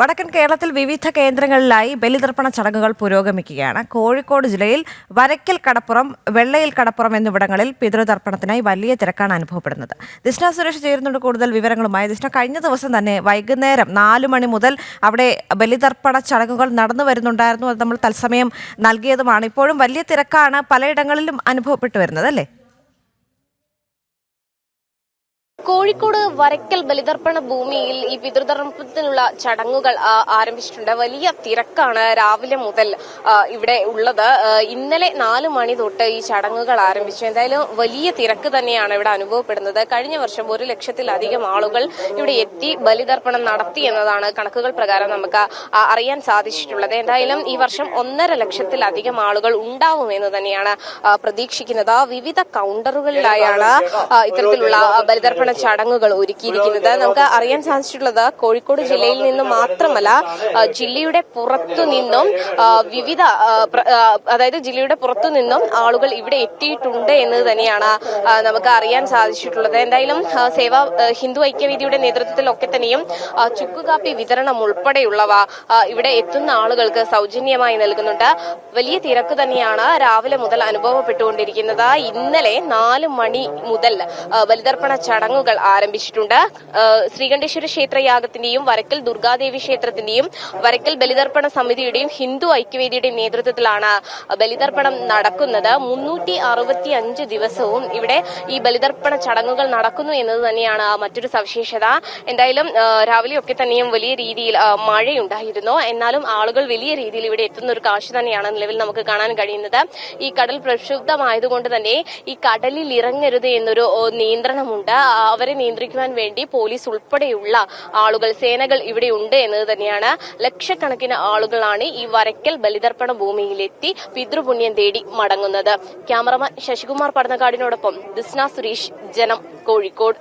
വടക്കൻ കേരളത്തിൽ വിവിധ കേന്ദ്രങ്ങളിലായി ബലിതർപ്പണ ചടങ്ങുകൾ പുരോഗമിക്കുകയാണ്. കോഴിക്കോട് ജില്ലയിൽ വരയ്ക്കൽ കടപ്പുറം, വെള്ളയിൽ കടപ്പുറം എന്നിവിടങ്ങളിൽ പിതൃതർപ്പണത്തിനായി വലിയ തിരക്കാണ് അനുഭവപ്പെടുന്നത്. ദിഷ്ണ സുരേഷ് ചേരുന്നുണ്ട് കൂടുതൽ വിവരങ്ങളുമായി. ദിഷ്ണ, കഴിഞ്ഞ ദിവസം തന്നെ വൈകുന്നേരം 4 മണി മുതൽ അവിടെ ബലിതർപ്പണ ചടങ്ങുകൾ നടന്നു വരുന്നുണ്ടായിരുന്നു. അത് നമ്മൾ തത്സമയം നൽകിയതുമാണ്. ഇപ്പോഴും വലിയ തിരക്കാണ് പലയിടങ്ങളിലും അനുഭവപ്പെട്ടു വരുന്നത്, അല്ലേ? കോഴിക്കോട് വരയ്ക്കൽ ബലിതർപ്പണ ഭൂമിയിൽ ഈ പിതൃതർപ്പണത്തിനുള്ള ചടങ്ങുകൾ ആരംഭിച്ചിട്ടുണ്ട്. വലിയ തിരക്കാണ് രാവിലെ മുതൽ ഇവിടെ ഉള്ളത്. ഇന്നലെ 4 മണി തൊട്ട് ഈ ചടങ്ങുകൾ ആരംഭിച്ചു. എന്തായാലും വലിയ തിരക്ക് തന്നെയാണ് ഇവിടെ അനുഭവപ്പെടുന്നത്. കഴിഞ്ഞ വർഷം 1 ലക്ഷത്തിലധികം ആളുകൾ ഇവിടെ എത്തി ബലിതർപ്പണം നടത്തി എന്നതാണ് കണക്കുകൾ പ്രകാരം നമുക്ക് അറിയാൻ സാധിച്ചിട്ടുള്ളത്. എന്തായാലും ഈ വർഷം 1.5 ലക്ഷത്തിലധികം ആളുകൾ ഉണ്ടാവുമെന്ന് തന്നെയാണ് പ്രതീക്ഷിക്കുന്നത്. വിവിധ കൗണ്ടറുകളിലായാണ് ഇത്തരത്തിലുള്ള ബലിതർപ്പണ ചടങ്ങുകൾ ഒരുക്കിയിരിക്കുന്നത്. നമുക്ക് അറിയാൻ സാധിച്ചിട്ടുള്ളത് കോഴിക്കോട് ജില്ലയിൽ നിന്ന് മാത്രമല്ല, ജില്ലയുടെ പുറത്തു നിന്നും വിവിധ ജില്ലയുടെ പുറത്തു നിന്നും ആളുകൾ ഇവിടെ എത്തിയിട്ടുണ്ട് എന്ന് തന്നെയാണ് നമുക്ക് അറിയാൻ സാധിച്ചിട്ടുള്ളത്. എന്തായാലും ഹിന്ദു ഐക്യവേദിയുടെ നേതൃത്വത്തിലൊക്കെ തന്നെയും ചുക്കുകാപ്പി വിതരണം ഉൾപ്പെടെയുള്ളവ ഇവിടെ എത്തുന്ന ആളുകൾക്ക് സൗജന്യമായി നൽകുന്നുണ്ട്. വലിയ തിരക്ക് തന്നെയാണ് രാവിലെ മുതൽ അനുഭവപ്പെട്ടുകൊണ്ടിരിക്കുന്നത്. ഇന്നലെ 4 മണി മുതൽ ബലിതർപ്പണ ചടങ്ങുകൾ ആരംഭിച്ചിട്ടുണ്ട്. ശ്രീകണ്ഠേശ്വര ക്ഷേത്രയാഗത്തിന്റെയും വരക്കൽ ദുർഗാദേവി ക്ഷേത്രത്തിന്റെയും വരക്കൽ ബലിതർപ്പണ സമിതിയുടെയും ഹിന്ദു ഐക്യവേദിയുടെയും നേതൃത്വത്തിലാണ് ബലിതർപ്പണം നടക്കുന്നത്. 365 ദിവസവും ഇവിടെ ഈ ബലിതർപ്പണ ചടങ്ങുകൾ നടക്കുന്നു എന്നത് തന്നെയാണ് മറ്റൊരു സവിശേഷത. എന്തായാലും രാവിലെയൊക്കെ തന്നെയും വലിയ രീതിയിൽ മഴയുണ്ടായിരുന്നു. എന്നാലും ആളുകൾ വലിയ രീതിയിൽ ഇവിടെ എത്തുന്ന ഒരു കാഴ്ച തന്നെയാണ് നിലവിൽ നമുക്ക് കാണാൻ കഴിയുന്നത്. ഈ കടൽ പ്രക്ഷുബ്ധമായതുകൊണ്ട് തന്നെ ഈ കടലിൽ ഇറങ്ങരുത് എന്നൊരു നിയന്ത്രണമുണ്ട്. അവരെ നിയന്ത്രിക്കുവാൻ വേണ്ടി പോലീസ് ഉൾപ്പെടെയുള്ള ആളുകൾ, സേനകൾ ഇവിടെ ഉണ്ട് എന്നത് തന്നെയാണ്. ലക്ഷക്കണക്കിന് ആളുകളാണ് ഈ വരയ്ക്കൽ ബലിതർപ്പണ ഭൂമിയിലെത്തി പിതൃപുണ്യം തേടി മടങ്ങുന്നത്. ക്യാമറമാൻ ശശികുമാർ പടന്നക്കാടിനോടൊപ്പം ദിസ്ന സുരേഷ്, ജനം, കോഴിക്കോട്.